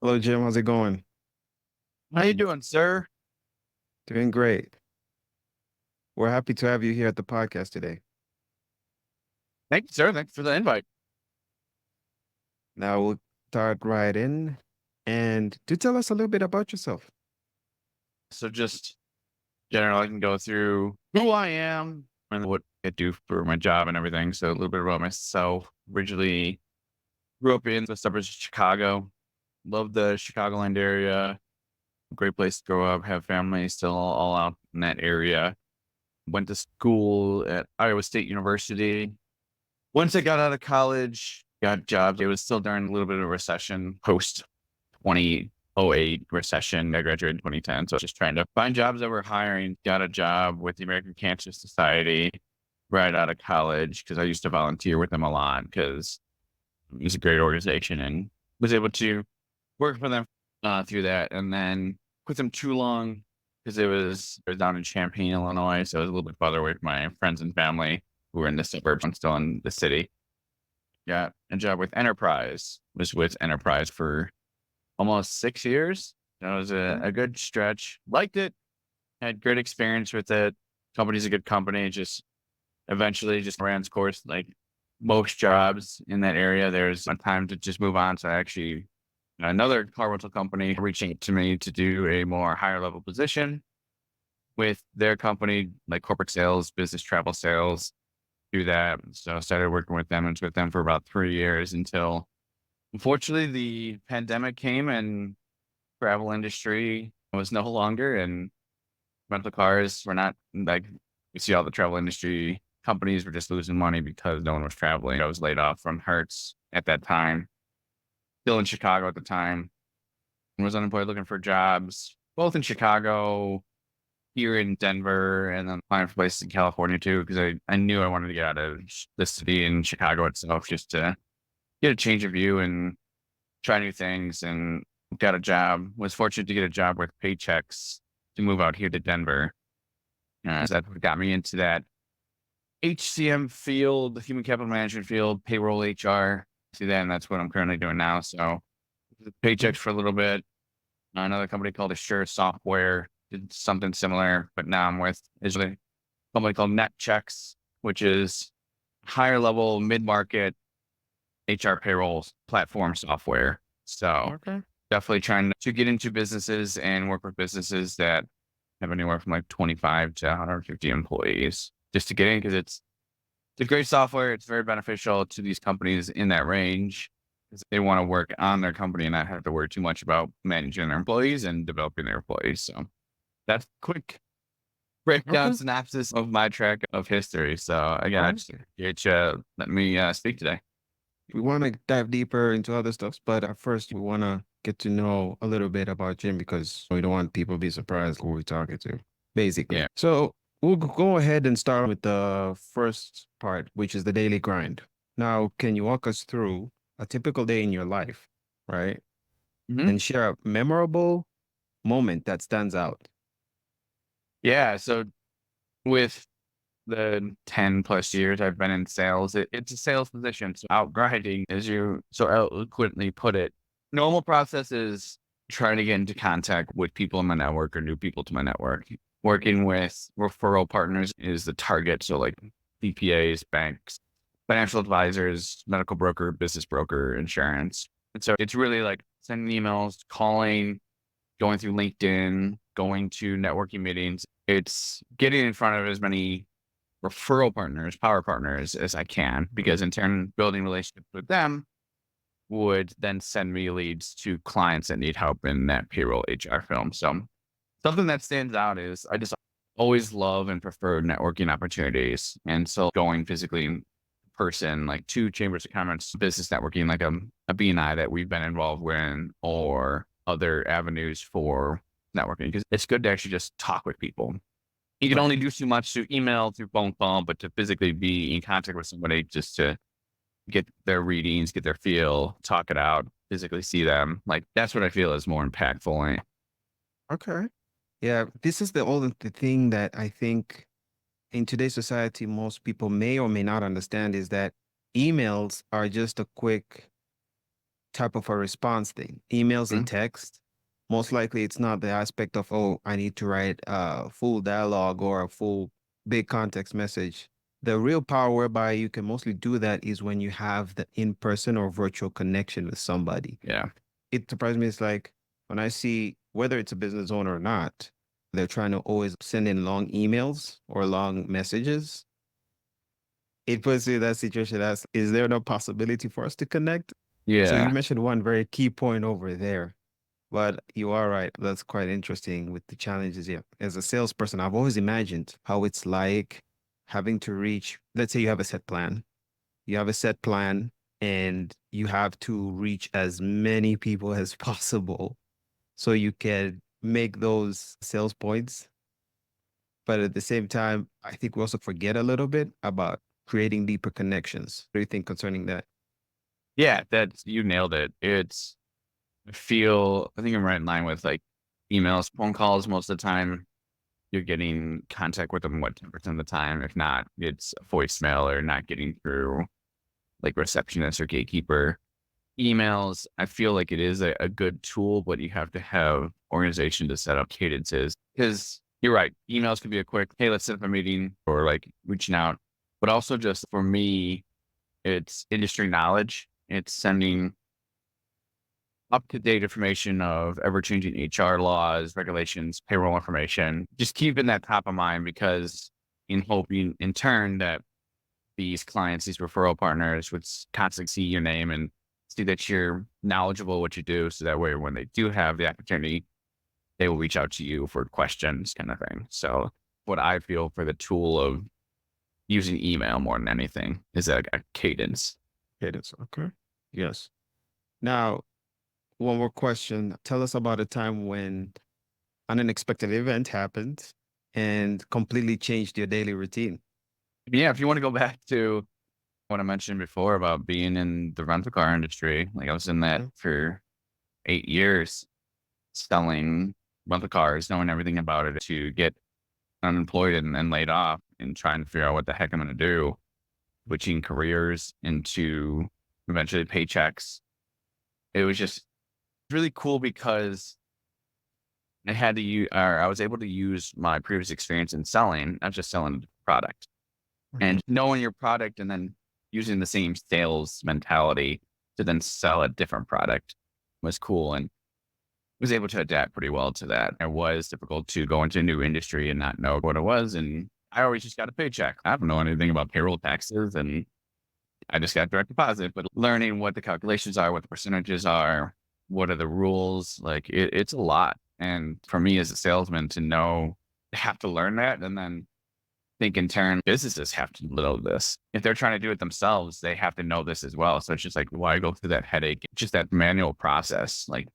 Hello, Jim. How's it going? How you doing, sir? Doing great. We're happy to have you here at the podcast today. Thank you, sir. Thanks for the invite. Now we'll start right in. And do tell us a little bit about yourself. So just generally, I can go through who I am and what I do for my job and everything. So a little bit about myself. Originally grew up in the suburbs of Chicago. Love the Chicagoland area. Great place to grow up. Have family still all out in that area. Went to school at Iowa State University. Once I got out of college, got jobs. It was still during a little bit of recession post 2008 recession. I graduated in 2010. So just trying to find jobs that were hiring. Got a job with the American Cancer Society right out of college because I used to volunteer with them a lot because it was a great organization and was able to work for them through that. And then with them too long because it was down in Champaign, Illinois. So it was a little bit farther away from my friends and family who were in the suburbs. I'm still in the city. Got a job with Enterprise. Was with Enterprise for almost 6 years. That was Okay. a good stretch. Liked it. Had great experience with it. Company's a good company. Just eventually just ran its course. Like most jobs in that area, there's a time to just move on. So actually, another car rental company reaching out to me to do a more higher level position with their company, like corporate sales, business travel sales. Do that. So I started working with them and was with them for about 3 years until unfortunately the pandemic came and travel industry was no longer, and rental cars were not like you see all the travel industry companies were just losing money because no one was traveling. I was laid off from Hertz at that time, still in Chicago at the time, and was unemployed looking for jobs, both in Chicago, here in Denver, and then applying for places in California too, because I knew I wanted to get out of the city in Chicago itself just to get a change of view and try new things, and got a job. Was fortunate to get a job with Paychecks to move out here to Denver. So that got me into that HCM field, the human capital management field, payroll HR. See that, and that's what I'm currently doing now. So Paychecks for a little bit. Another company called Assure Software did something similar, but now I'm with is a company called NetChecks, which is higher level mid market HR payroll platform software. So Okay. definitely trying to get into businesses and work with businesses that have anywhere from like 25 to 150 employees just to get in because it's a great software. It's very beneficial to these companies in that range because they want to work on their company and not have to worry too much about managing their employees and developing their employees. So that's quick breakdown Okay. synopsis of my track of history. So again, All I right. just appreciate you let me speak today. We want to dive deeper into other stuff, but at first we want to get to know a little bit about Jim because we don't want people to be surprised who we're talking to, basically. Yeah. So we'll go ahead and start with the first part, which is the daily grind. Now, can you walk us through a typical day in your life, right? Mhm. And share a memorable moment that stands out. Yeah. So with the 10 plus years I've been in sales, it's a sales position. So out grinding, as you so eloquently put it, normal process is trying to get into contact with people in my network or new people to my network. Working with referral partners is the target. So like CPAs, banks, financial advisors, medical broker, business broker, insurance. And so it's really like sending emails, calling, going through LinkedIn, going to networking meetings. It's getting in front of as many referral partners, power partners as I can, because in turn, building relationships with them would then send me leads to clients that need help in that payroll HR film. So something that stands out is I just always love and prefer networking opportunities. And so going physically in person, like two chambers of commerce, business networking, like a BNI that we've been involved in, or other avenues for networking, because it's good to actually just talk with people. You can Right. only do too much through email, through phone call, but to physically be in contact with somebody just to get their readings, get their feel, talk it out, physically see them, like that's what I feel is more impactful. Okay. Yeah, this is the thing that I think in today's society, most people may or may not understand is that emails are just a quick type of a response thing. Emails and Mhm. text, most likely it's not the aspect of, oh, I need to write a full dialogue or a full big context message. The real power whereby you can mostly do that is when you have the in-person or virtual connection with somebody. Yeah. It surprised me. It's like when I see whether it's a business owner or not, they're trying to always send in long emails or long messages. It puts you in that situation as, is there no possibility for us to connect? So you Yeah. mentioned one very key point over there, but you are right. That's quite interesting with the challenges here. As a salesperson, I've always imagined how it's like having to reach, let's say you have a set plan. You have a set plan and you have to reach as many people as possible so you can make those sales points. But at the same time, I think we also forget a little bit about creating deeper connections. What do you think concerning that? Yeah. You nailed it. I think I'm right in line with like emails, phone calls most of the time. You're getting contact with them, what, 10% of the time? If not, it's a voicemail or not getting through like receptionist or gatekeeper. Emails, I feel like it is a good tool, but you have to have organization to set up cadences because you're right. Emails can be a quick, hey, let's set up a meeting or like reaching out. But also just for me, it's industry knowledge. It's sending up to date information of ever changing HR laws, regulations, payroll information. Just keeping that top of mind because in hoping in turn that these clients, these referral partners would constantly see your name and see that you're knowledgeable what you do. So that way, when they do have the opportunity, they will reach out to you for questions kind of thing. So what I feel for the tool of using email more than anything is a cadence. Cadence. Okay. Yes. Now, one more question. Tell us about a time when an unexpected event happened and completely changed your daily routine. Yeah, if you want to go back to what I mentioned before about being in the rental car industry, like I was in that Mhm. for 8 years, selling rental cars, knowing everything about it to get unemployed and laid off and trying to figure out what the heck I'm going to do, switching careers into eventually paychecks. It was just really cool because I had to use, or I was able to use my previous experience in selling, not just selling the product Mhm. and knowing your product and then using the same sales mentality to then sell a different product was cool and was able to adapt pretty well to that. It was difficult to go into a new industry and not know what it was. And I always just got a paycheck. I don't know anything about payroll taxes and I just got direct deposit, but learning what the calculations are, what the percentages are, what are the rules, like it's a lot. And for me as a salesman to know, have to learn that and then think in turn, businesses have to know this. If they're trying to do it themselves, they have to know this as well. So it's just like, why go through that headache? Just that manual process. Like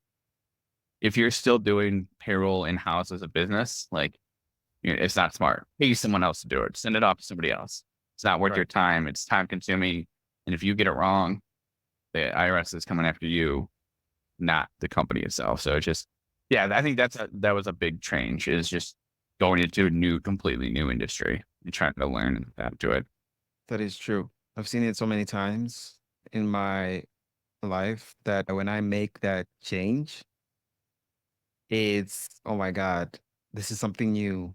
if you're still doing payroll in house as a business, like it's not smart. Pay someone else to do it. Send it off to somebody else. It's not worth your Right. time. It's time consuming. And if you get it wrong, the IRS is coming after you, not the company itself. So it's just, yeah, I think that was a big change is just going into a completely new industry and trying to learn and adapt to it. That is true. I've seen it so many times in my life that when I make that change, it's, oh my God, this is something new.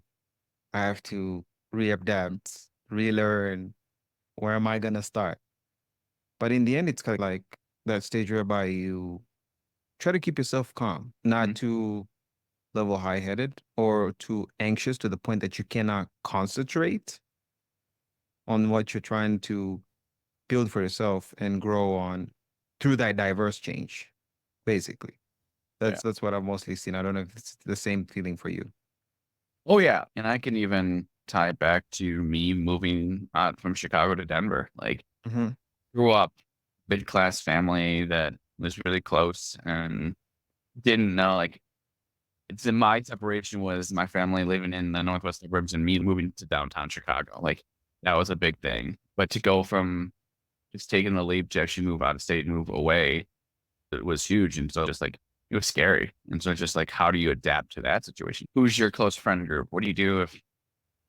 I have to readapt, relearn. Where am I going to start? But in the end, it's kind of like that stage whereby you try to keep yourself calm, not Mhm. too level high headed or too anxious to the point that you cannot concentrate on what you're trying to build for yourself and grow on through that diverse change, basically. Yeah. That's what I've mostly seen. I don't know if it's the same feeling for you. Oh yeah. And I can even tie it back to me moving from Chicago to Denver. Like Hmm. grew up mid class family that was really close and didn't know like it's in my separation was my family living in the northwest suburbs and me moving to downtown Chicago. Like that was a big thing. But to go from just taking the leap to actually move out of state and move away, it was huge. And so just like it was scary. And so it's just like, how do you adapt to that situation? Who's your close friend group? What do you do if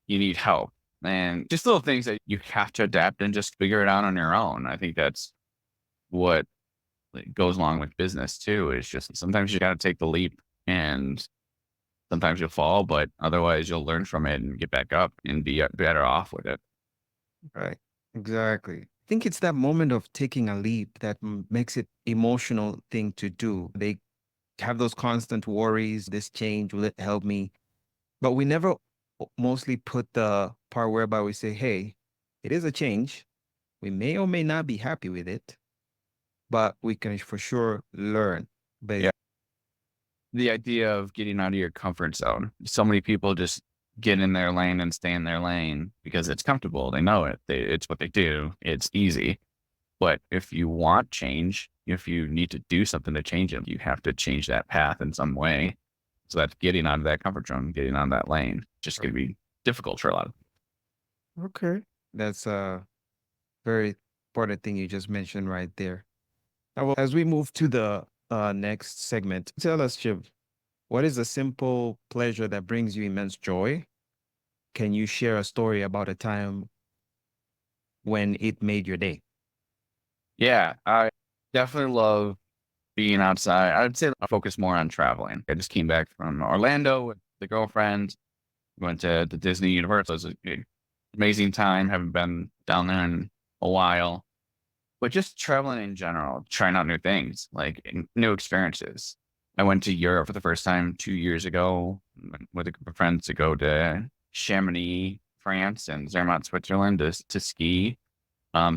you need help? And just little things that you have to adapt and just figure it out on your own. I think that's what it goes along with business too. It's just sometimes you got to take the leap, and sometimes you'll fall, but otherwise you'll learn from it and get back up and be better off with it. Right. Exactly. I think it's that moment of taking a leap that makes it emotional thing to do. They have those constant worries. This change, will it help me? But we never mostly put the part whereby we say, hey, it is a change. We may or may not be happy with it, but we can for sure learn. Yeah. Based. The idea of getting out of your comfort zone. So many people just get in their lane and stay in their lane because it's comfortable. They know it. It's what they do. It's easy. But if you want change, if you need to do something to change it, you have to change that path in some way. So that's getting out of that comfort zone, getting out of that lane. Just going to be difficult for a lot of Okay. That's a very important thing you just mentioned right there. Now, well, as we move to the next segment, tell us, Shiv, what is a simple pleasure that brings you immense joy? Can you share a story about a time when it made your day? Yeah, I definitely love being outside. I'd say I focus more on traveling. I just came back from Orlando with the girlfriend, went to the Disney Universal. It was an amazing time. Haven't been down there in a while, but just traveling in general, trying out new things, like new experiences. I went to Europe for the first time 2 years ago with a group of friends to go to Chamonix, France, and Zermatt, Switzerland to ski.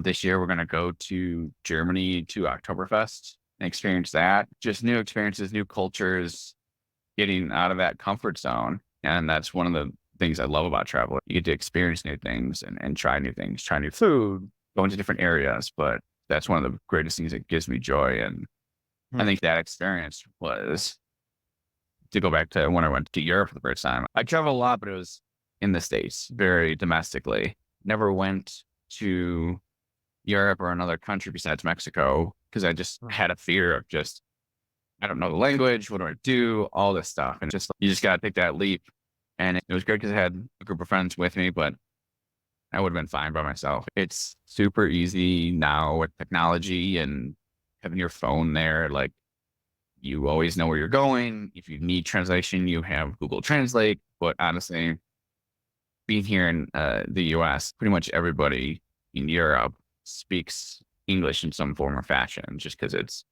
This year we're gonna go to Germany to Oktoberfest and experience that. Just new experiences, new cultures, getting out of that comfort zone. And that's one of the things I love about travel. You get to experience new things and try new things, try new food, go into different areas. But that's one of the greatest things that gives me joy. And I Hmm. think that experience was to go back to when I went to Europe for the first time. I travel a lot, but it was in the States, very domestically. Never went to Europe or another country besides Mexico because I just had a fear of just, I don't know the language. What do I do? All this stuff. And just, you just got to take that leap. And it was great because I had a group of friends with me, but I would have been fine by myself. It's super easy now with technology and having your phone there. Like, you always know where you're going. If you need translation, you have Google Translate. But honestly, being here in the US, pretty much everybody in Europe speaks English in some form or fashion just because it's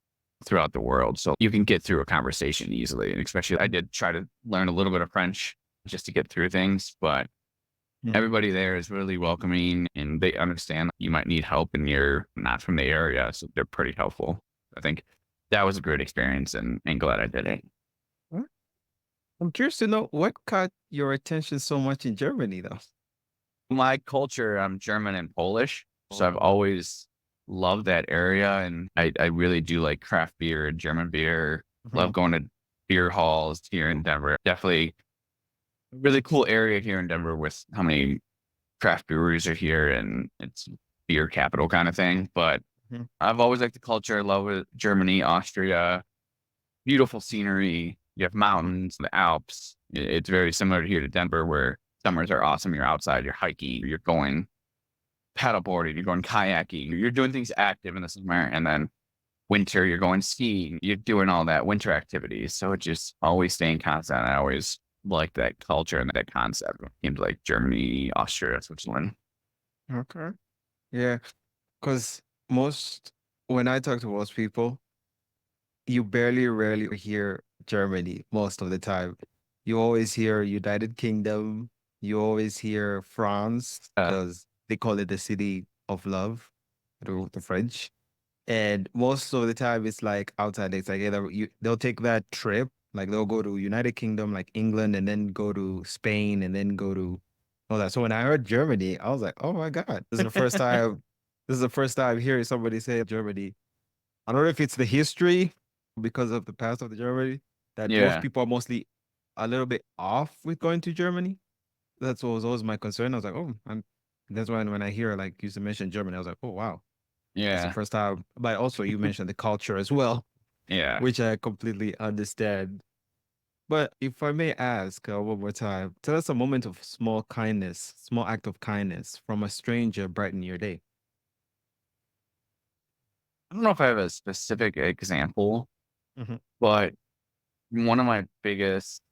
throughout the world. So you can get through a conversation easily. And especially, I did try to learn a little bit of French just to get through things, but Hmm. everybody there is really welcoming and they understand you might need help and you're not from the area. So they're pretty helpful. I think that was a great experience and glad I did it. Huh? I'm curious to know what caught your attention so much in Germany, though. My culture, I'm German and Polish. So I've Oh. always loved that area. And I really do like craft beer and German beer. Love Mhm. going to beer halls here in Denver. Definitely a really cool area here in Denver with how many craft breweries are here and it's beer capital kind of thing. But Mhm. I've always liked the culture. Love it. Germany, Austria, beautiful scenery. You have mountains, the Alps. It's very similar to here to Denver, where summers are awesome. You're outside, you're hiking, you're going paddleboarding, you're going kayaking, you're doing things active in the summer. And then winter, you're going skiing, you're doing all that winter activities. So it's just always staying constant. I always like that culture and that concept when it came to like Germany, Austria, Switzerland. Okay. Yeah, because most when I talk to most people, you rarely hear Germany most of the time. You always hear United Kingdom. You always hear France Uh, because they call it the city of love, the French. And most of the time, it's like outside. It's like either they'll take that trip, like they'll go to United Kingdom, like England, and then go to Spain, and then go to all that. So when I heard Germany, I was like, oh my God, this is the first time. This is the first time hearing somebody say Germany. I don't know if it's the history because of the past of the Germany that most yeah, people are mostly a little bit off with going to Germany. That's what was always my concern. I was like, oh, that's when I hear like you mention Germany, I was like, oh wow, that's the yeah, first time. But also you mentioned the culture as well, yeah. which I completely understand. But if I may ask one more time, tell us a moment of small kindness, small act of kindness from a stranger brighten your day. I don't know if I have a specific example, Mhm, but one of my biggest,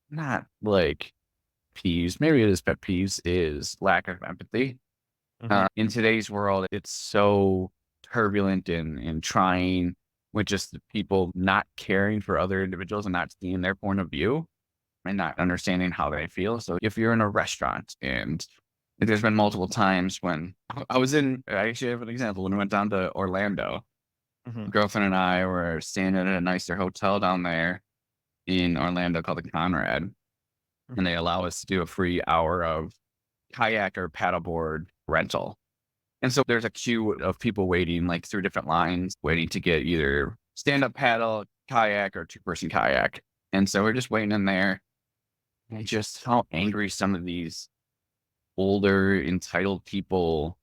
not like peeves, maybe it is pet peeves, is lack of empathy. mhm. In today's world, it's so turbulent and trying with just the people not caring for other individuals and not seeing their point of view and not understanding how they feel. So if you're in a restaurant and there's been multiple times when I actually have an example when we went down to Orlando. Mhm, My girlfriend and I were staying at a nicer hotel down there in Orlando called the Conrad, and mhm. they allow us to do a free hour of kayak or paddleboard rental. And so there's a queue of people waiting, like through different lines, waiting to get either stand up paddle, kayak, or two-person kayak. And so we're just waiting in there. And just how angry some of these older, entitled people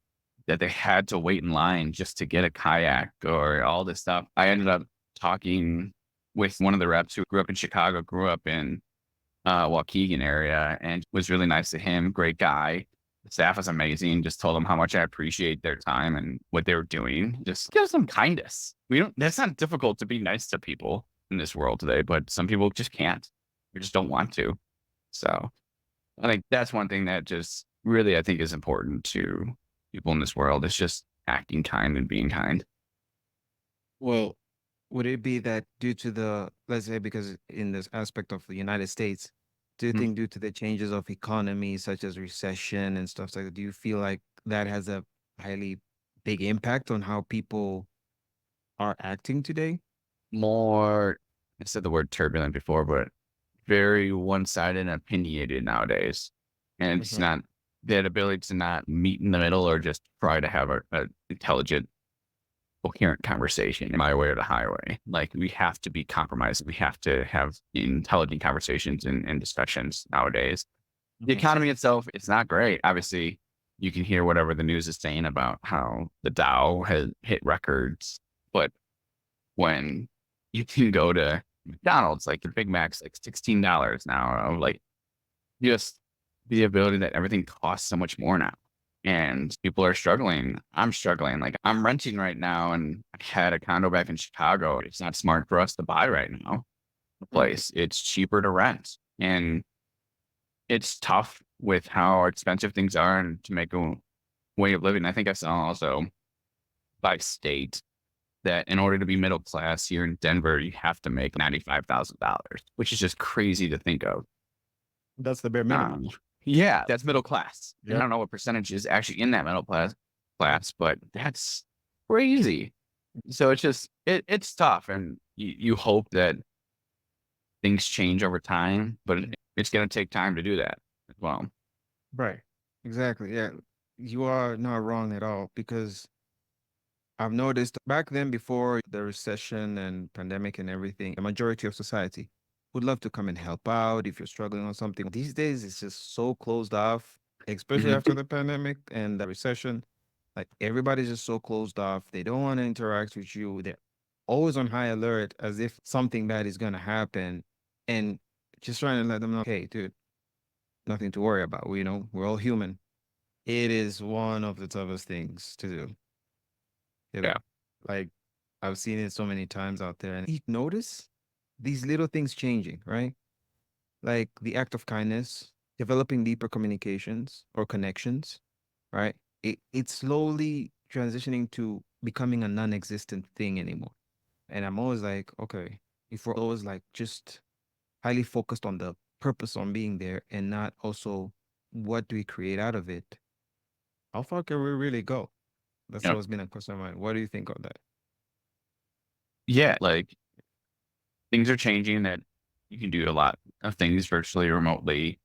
that they had to wait in line just to get a kayak or all this stuff. I ended up talking with one of the reps who grew up in Chicago, grew up in Waukegan area, and was really nice to him. Great guy. The staff was amazing. Just told them how much I appreciate their time and what they were doing. Just give some kindness. We don't. That's not difficult to be nice to people in this world today, but some people just can't. They just don't want to. So I think that's one thing that just really I think is important to people in this world. Is just acting kind and being kind. Well, would it be that due to the, let's say, because in this aspect of the United States, do you Mm. think due to the changes of economy, such as recession and stuff like that, do you feel like that has a highly big impact on how people are acting today? More, I said the word turbulent before, but very one-sided and opinionated nowadays. And it's Mhm. not that ability to not meet in the middle or just try to have a intelligent, coherent conversation my way or the highway. Like we have to be compromised. We have to have intelligent conversations and discussions nowadays. The Mhm. economy itself, it's not great. Obviously, you can hear whatever the news is saying about how the Dow has hit records, but when you can go to McDonald's, like the Big Mac's like $16 now. Like just the ability that everything costs so much more now. And people are struggling. I'm struggling. Like I'm renting right now and I had a condo back in Chicago. It's not smart for us to buy right now. The Mm. place. It's cheaper to rent. And it's tough with how expensive things are and to make a way of living. I think I saw also by state that in order to be middle class here in Denver, you have to make $95,000, which is just crazy to think of. That's the bare minimum. Um, yeah, that's middle class. And I Yep. don't know what percentage is actually in that middle class, but that's crazy. So it's just it's tough, and you hope that things change over time, but it's going to take time to do that as well. Right. Exactly. Yeah. You are not wrong at all because I've noticed back then before the recession and pandemic and everything, the majority of society would love to come and help out if you're struggling on something. These days, it's just so closed off, especially Mhm. after the pandemic and the recession. Like everybody's just so closed off. They don't want to interact with you. They're always on high alert as if something bad is going to happen. And just trying to let them know, hey, dude, nothing to worry about. We're all human. It is one of the toughest things to do. You Yeah. know, like I've seen it so many times out there, and you notice these little things changing, right? Like the act of kindness, developing deeper communications or connections, right? It's slowly transitioning to becoming a non-existent thing anymore. And I'm always like, okay, if we're always like just highly focused on the purpose on being there and not also what do we create out of it, how far can we really go? That's You know, always been a question of mine. What do you think of that? yeah, like things are changing that you can do a lot of things virtually, remotely.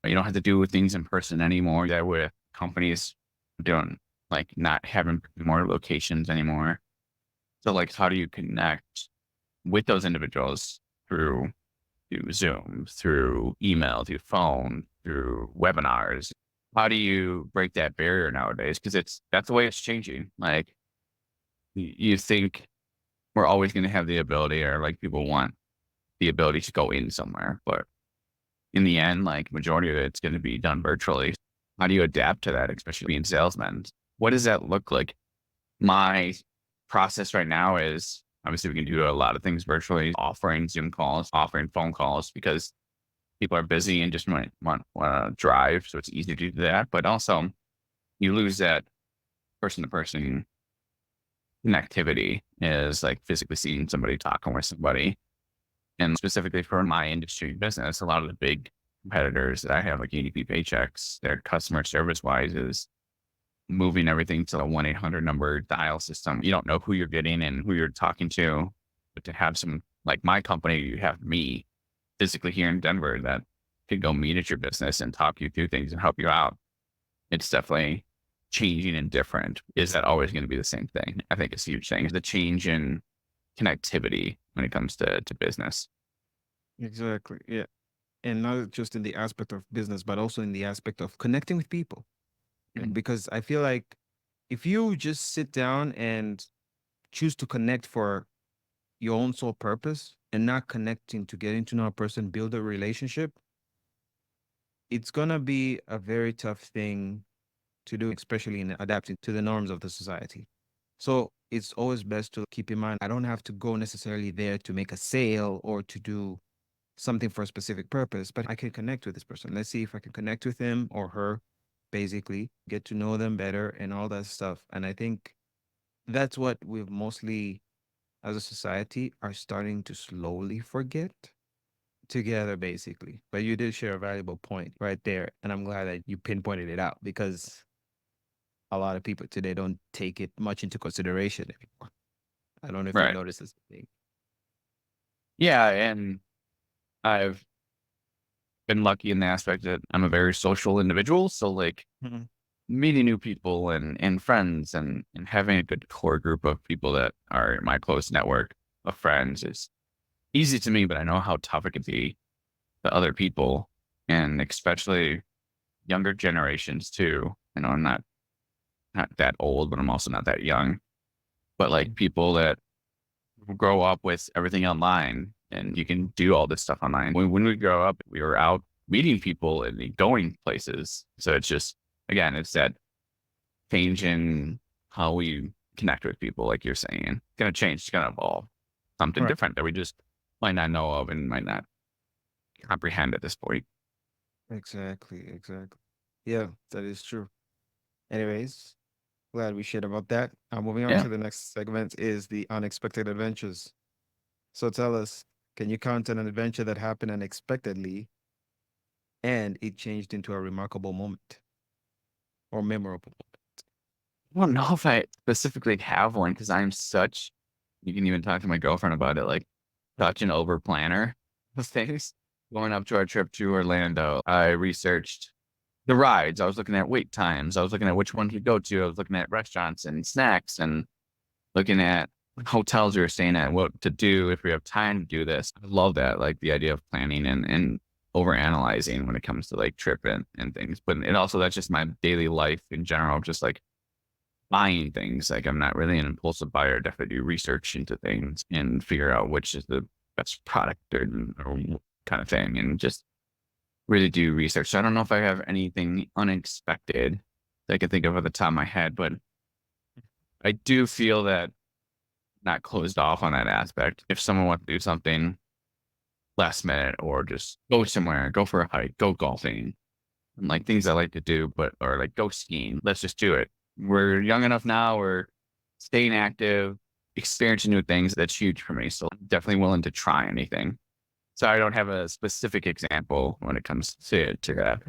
You don't have to do things in person anymore. That with companies doing like not having more locations anymore. So like, how do you connect with those individuals through Zoom, through email, through phone, through webinars? How do you break that barrier nowadays? Because that's the way it's changing. Like you think we're always going to have the ability, or like people want the ability to go in somewhere, but in the end, like majority of it's going to be done virtually. How do you adapt to that, especially being salesmen? What does that look like? My process right now is obviously we can do a lot of things virtually, offering Zoom calls, offering phone calls because people are busy and just might want to drive. So it's easy to do that. But also, you lose that person to person connectivity is like physically seeing somebody, talking with somebody. And specifically for my industry business, a lot of the big competitors that I have, like EDP Paychecks, their customer service wise is moving everything to a 1-800 number dial system. You don't know who you're getting and who you're talking to, but to have some, like my company, you have me physically here in Denver that could go meet at your business and talk you through things and help you out. It's definitely changing and different. Is that always going to be the same thing? I think it's a huge thing. The change in connectivity when it comes to business. Exactly. Yeah. And not just in the aspect of business, but also in the aspect of connecting with people. Mhm. Because I feel like if you just sit down and choose to connect for your own sole purpose and not connecting to getting to know a person, build a relationship, it's going to be a very tough thing to do, especially in adapting to the norms of the society. So it's always best to keep in mind I don't have to go necessarily there to make a sale or to do something for a specific purpose, but I can connect with this person. Let's see if I can connect with him or her, basically, get to know them better and all that stuff. And I think that's what we've mostly, as a society, are starting to slowly forget together, basically. But you did share a valuable point right there. And I'm glad that you pinpointed it out because a lot of people today don't take it much into consideration anymore. I don't know if you've Right. noticed this thing. Yeah. And I've been lucky in the aspect that I'm a very social individual. So like Mhm. meeting new people and friends and having a good core group of people that are my close network of friends is easy to me, but I know how tough it can be to other people and especially younger generations too. You know, I'm not that old, but I'm also not that young. But like people that grow up with everything online and you can do all this stuff online. When we grow up, we were out meeting people and going places. So it's just, again, it's that change in how we connect with people, like you're saying. It's going to change, it's going to evolve something Right. different that we just might not know of and might not comprehend at this point. Exactly. Exactly. Yeah, that is true. Anyways, glad we shared about that. Moving on Yeah. to the next segment is the unexpected adventures. So tell us, can you count on an adventure that happened unexpectedly and it changed into a remarkable moment or memorable I don't know if I specifically have one because I'm such, you can even talk to my girlfriend about it, like such an over planner of things. Going up to our trip to Orlando, I researched the rides. I was looking at wait times. I was looking at which ones we go to. I was looking at restaurants and snacks and looking at hotels we were staying at, what to do if we have time to do this. I love that, like the idea of planning and over analyzing when it comes to like trip and things. But it also, that's just my daily life in general, just like buying things. Like I'm not really an impulsive buyer. Definitely do research into things and figure out which is the best product or kind of thing, and just really do research. So I don't know if I have anything unexpected that I can think of at the top of my head, but I do feel that not closed off on that aspect. If someone wants to do something last minute or just go somewhere, go for a hike, go golfing, and like things I like to do, but or like go skiing, let's just do it. We're young enough now, we're staying active, experiencing new things. That's huge for me. So I'm definitely willing to try anything. So I don't have a specific example when it comes to that.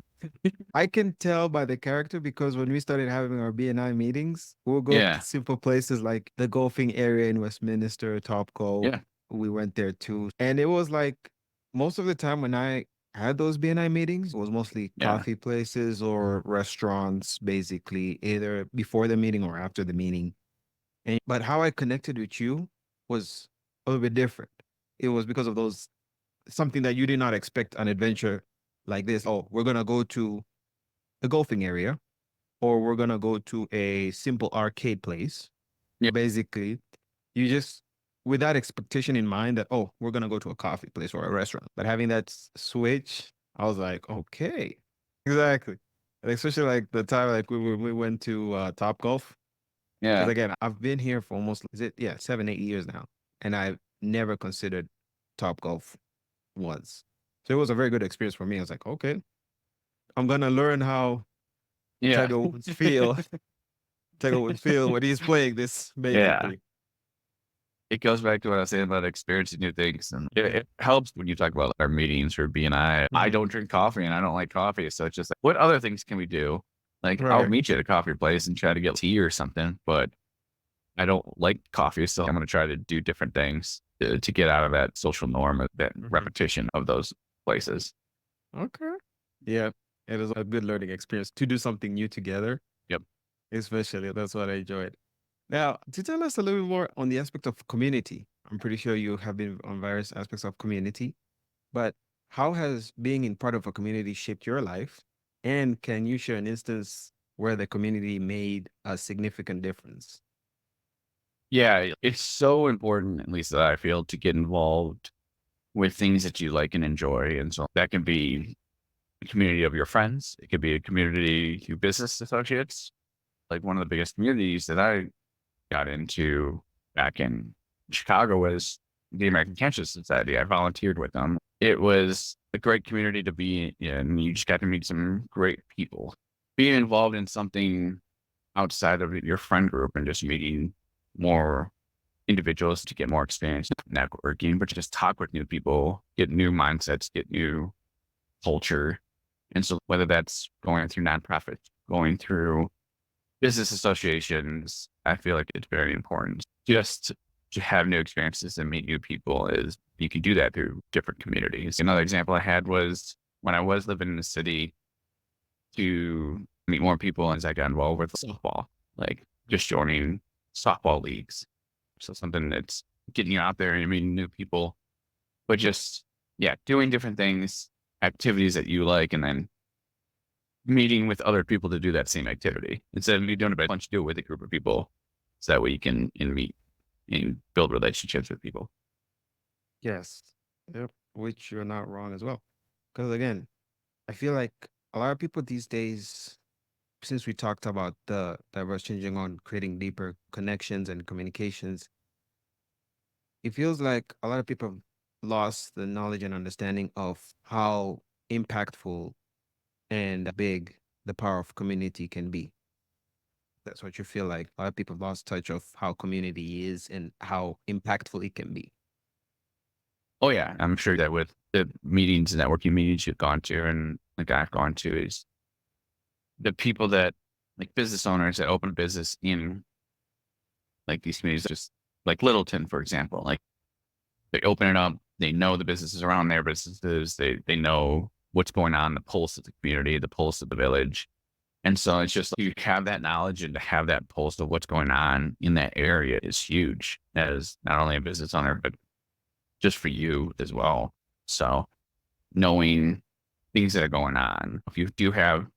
I can tell by the character because when we started having our BNI meetings, we'll go to Yeah. simple places like the golfing area in Westminster, Topco. Yeah. We went there too. And it was like most of the time when I had those BNI meetings, it was mostly Yeah. coffee places or restaurants, basically, either before the meeting or after the meeting. And but how I connected with you was a little bit different. It was because of those something that you did not expect an adventure like this. Oh, we're gonna go to the golfing area, or we're gonna go to a simple arcade place. Yeah. Basically, you just with that expectation in mind that oh, we're gonna go to a coffee place or a restaurant. But having that switch, I was like, okay, exactly. And especially like the time like we went to Top Golf. Because Yeah. again, I've been here for almost, is it, yeah, 7, 8 years now, and I've never considered Top Golf once. So it was a very good experience for me. I was like, okay, I'm gonna learn how Yeah. Tiger Woods feel. Tiger would feel when he's playing this, Yeah. basically. It goes back to what I was saying about experiencing new things. And it, Mhm. it helps when you talk about our meetings for BNI. I Mhm. don't drink coffee and I don't like coffee. So it's just like, what other things can we do? Like, I'll Right. meet you at a coffee place and try to get tea or something, but I don't like coffee. So I'm going to try to do different things to get out of that social norm, of that Mhm. repetition of those places. Okay. Yeah, it is a good learning experience to do something new together. Yep. Especially, that's what I enjoyed. Now, to tell us a little bit more on the aspect of community, I'm pretty sure you have been on various aspects of community, but how has being in part of a community shaped your life? And can you share an instance where the community made a significant difference? Yeah. It's so important, at least that I feel, to get involved with things that you like and enjoy. And so that can be a community of your friends. It could be a community of business associates. Like, one of the biggest communities that I got into back in Chicago was the American Cancer Society. I volunteered with them. It was a great community to be in. You just got to meet some great people. Being involved in something outside of your friend group and just meeting more individuals to get more experience networking, but just talk with new people, get new mindsets, get new culture. And so whether that's going through nonprofits, going through business associations, I feel like it's very important just to have new experiences and meet new people. Is you can do that through different communities. Another example I had was when I was living in the city, to meet more people as I got involved with softball, like just joining softball leagues. So something that's getting you out there and meeting new people, but just, yeah, doing different things, activities that you like, and then meeting with other people to do that same activity instead of you doing it by bunch, do it with a group of people. So that way you can meet and build relationships with people. Yes. Yep. Which you're not wrong as well. Because again, I feel like a lot of people these days, since we talked about the diverse changing on creating deeper connections and communications, it feels like a lot of people have lost the knowledge and understanding of how impactful and big the power of community can be. That's what you feel like. A lot of people have lost touch of how community is and how impactful it can be. Oh yeah, I'm sure that with the meetings, networking meetings you've gone to, and like I've gone to, is the people that, like business owners that open a business in like these communities, just like Littleton, for example, like they open it up, they know the businesses around their businesses, they know what's going on, the pulse of the community, the pulse of the village. And so it's just you have that knowledge, and to have that pulse of what's going on in that area is huge as not only a business owner, but just for you as well. So knowing things that are going on, if you do have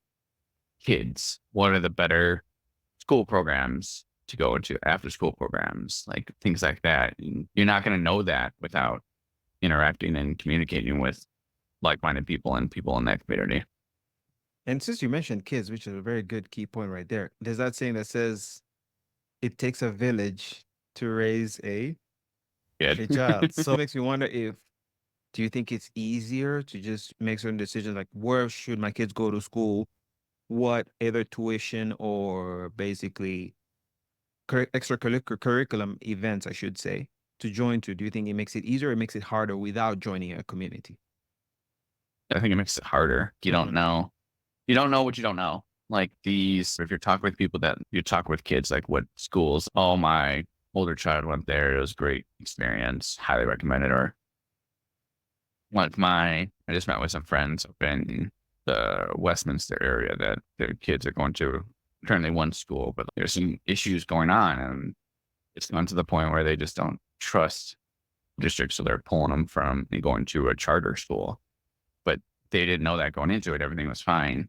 kids, what are the better school programs to go into, after school programs, like things like that. And you're not going to know that without interacting and communicating with like-minded people and people in that community. And since you mentioned kids, which is a very good key point right there, there's that saying that says it takes a village to raise Good. a child. So it makes me wonder if do you think it's easier to just make certain decisions like where should my kids go to school? What either tuition or basically extracurricular curriculum events, I should say, to join to? Do you think it makes it easier or it makes it harder without joining a community? I think it makes it harder. You don't Hmm. know. You don't know what you don't know. Like these, if you're talking with people that you talk with kids, like what schools, oh, my older child went there. It was a great experience. Highly recommend it. Or I just met with some friends up in the Westminster area that their kids are going to currently one school, but there's some issues going on, and it's gone to the point where they just don't trust districts. So they're pulling them from and going to a charter school, but they didn't know that going into it. Everything was fine.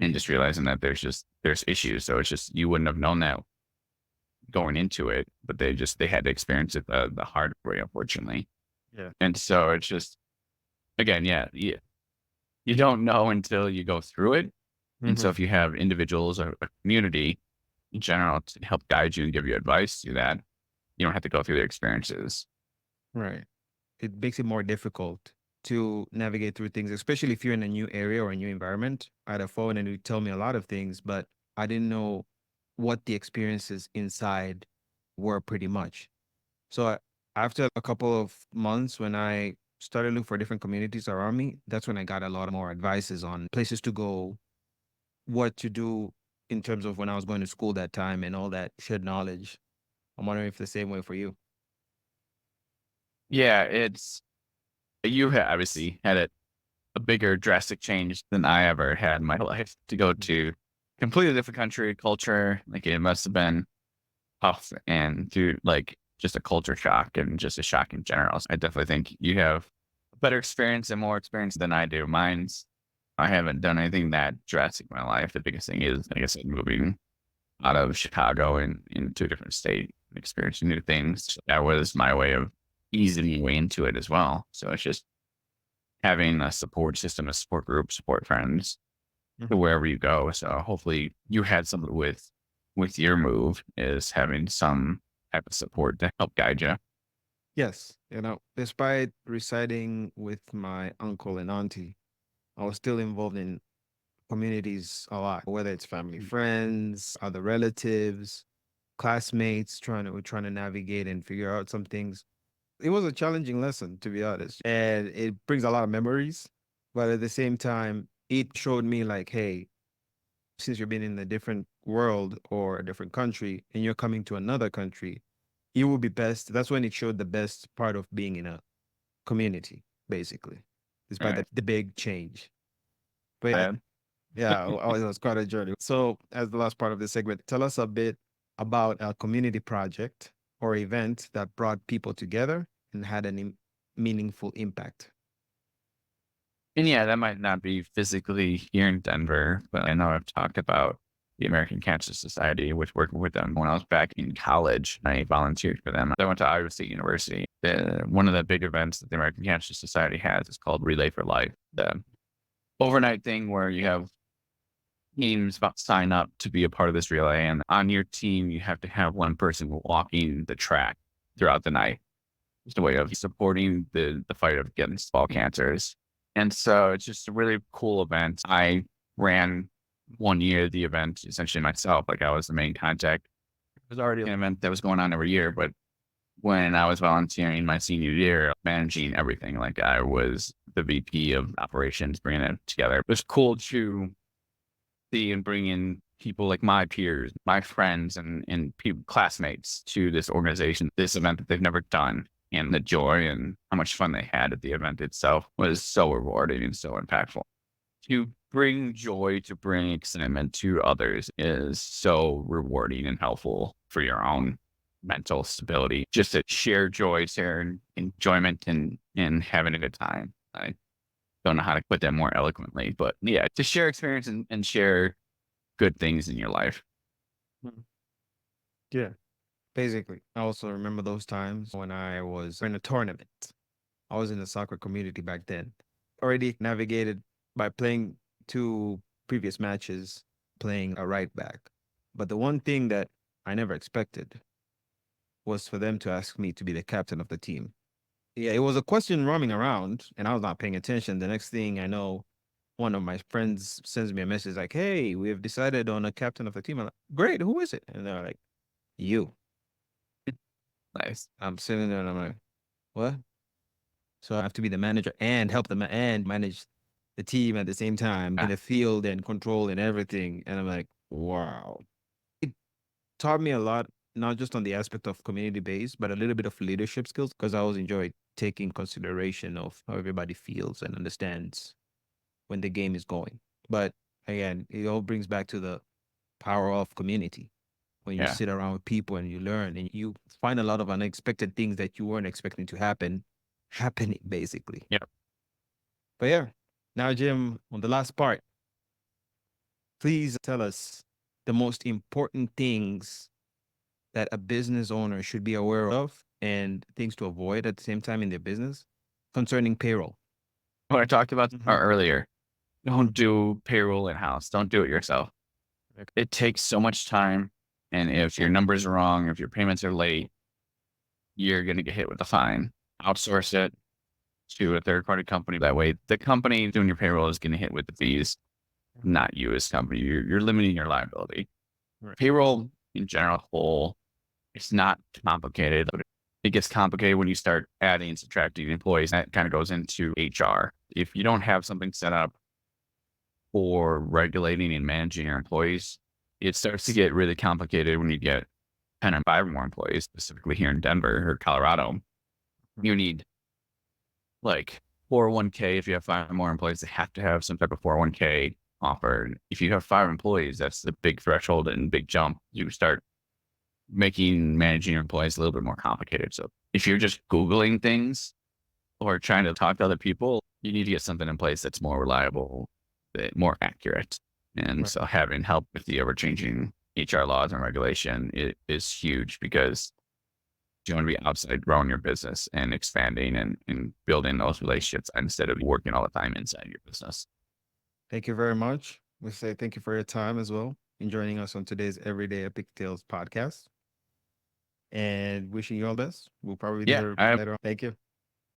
And just realizing that there's issues. So it's just, you wouldn't have known that going into it, but they had to experience it the hard way, unfortunately. Yeah. And so it's just, again, yeah, you don't know until you go through it. And so Hmm. if you have individuals or a community in general to help guide you and give you advice so that you don't have to go through their experiences. Right. It makes it more difficult to navigate through things, especially if you're in a new area or a new environment. I had a phone and it would tell me a lot of things, but I didn't know what the experiences inside were pretty much. So after a couple of months, when I started looking for different communities around me, that's when I got a lot more advices on places to go, what to do in terms of when I was going to school that time and all that shared knowledge. I'm wondering if the same way for you. Yeah, it's you obviously had a bigger drastic change than I ever had in my life to go Mhm. to completely different country, culture. Like it must have been tough and through like just a culture shock and just a shock in general. So I definitely think you have a better experience and more experience than I do. I haven't done anything that drastic in my life. The biggest thing is, like I said, moving out of Chicago and into a different state, experiencing new things. That was my way of easing my way into it as well. So it's just having a support system, a support group, support friends to Mhm. wherever you go. So hopefully you had something with your move is having some type of support to help guide you. Yes, despite residing with my uncle and auntie, I was still involved in communities a lot, whether it's family, friends, other relatives, classmates, trying to navigate and figure out some things. It was a challenging lesson, to be honest, and it brings a lot of memories. But at the same time, it showed me like, hey, since you've been in a different world or a different country and you're coming to another country, it will be best. That's when it showed the best part of being in a community, basically, despite Right. the big change. But yeah, And yeah, it was quite a journey. So, as the last part of this segment, tell us a bit about a community project or event that brought people together and had meaningful impact. and yeah, that might not be physically here in Denver, but I know I've talked about the American Cancer Society, which working with them when I was back in college. I volunteered for them. I went to Iowa State University. One of the big events that the American Cancer Society has is called Relay for Life. The overnight thing where you have teams about sign up to be a part of this relay. And on your team, you have to have one person walking the track throughout the night. It's a way of supporting the fight against all cancers. And so it's just a really cool event. I ran 1 year the event essentially myself. Like I was the main contact. It was already an event that was going on every year, but when I was volunteering my senior year, managing everything, like I was the VP of operations, bringing it together. It was cool to see and bring in people like my peers, my friends, and people, classmates to this organization, this event that they've never done. And the joy and how much fun they had at the event itself was so rewarding and so impactful. To bring joy, to bring excitement to others is so rewarding and helpful for your own mental stability. Just to share joy, share enjoyment, and having a good time. I don't know how to put that more eloquently, but yeah, to share experience and share good things in your life. Mhm. Yeah. Basically, I also remember those times when I was in a tournament. I was in the soccer community back then. Already navigated by playing two previous matches, playing a right back. But the one thing that I never expected was for them to ask me to be the captain of the team. Yeah, it was a question roaming around, and I was not paying attention. The next thing I know, one of my friends sends me a message like, "Hey, we have decided on a captain of the team." I'm like, "Great, who is it?" And they're like, "You." Nice. I'm sitting there and I'm like, "What?" So I have to be the manager and help them and manage the team at the same time in Ah, the field and control and everything. And I'm like, wow. It taught me a lot, not just on the aspect of community based, but a little bit of leadership skills because I always enjoy taking consideration of how everybody feels and understands when the game is going. But again, it all brings back to the power of community. When you yeah. sit around with people and you learn and you find a lot of unexpected things that you weren't expecting to happen, happening basically. Yep. But yeah, now, Jim, on the last part, please tell us the most important things that a business owner should be aware of and things to avoid at the same time in their business concerning payroll. What I talked about Hmm. earlier, don't do payroll in house. Don't do it yourself. Okay. It takes so much time. And if your numbers are wrong, if your payments are late, you're going to get hit with a fine. Outsource it to a third party company. That way, the company doing your payroll is going to hit with the fees, not you as company. You're limiting your liability. Right. Payroll in general, whole, it's not complicated. It gets complicated when you start adding and subtracting employees. That kind of goes into HR. If you don't have something set up for regulating and managing your employees, it starts to get really complicated when you get 10 or 5 more employees, specifically here in Denver or Colorado. You need like 401k. If you have 5 more employees, they have to have some type of 401k offered. If you have 5 employees, that's the big threshold and big jump. You start making managing your employees a little bit more complicated. So if you're just Googling things or trying to talk to other people, you need to get something in place that's more reliable, more accurate. And Right. so having help with the ever changing HR laws and regulation is huge, because you want to be outside growing your business and expanding and building those relationships instead of working all the time inside your business. Thank you very much. We say thank you for your time as well in joining us on today's Everyday Epic Tales podcast. And wishing you all the best. We'll probably be Yeah, here I later on. Thank you.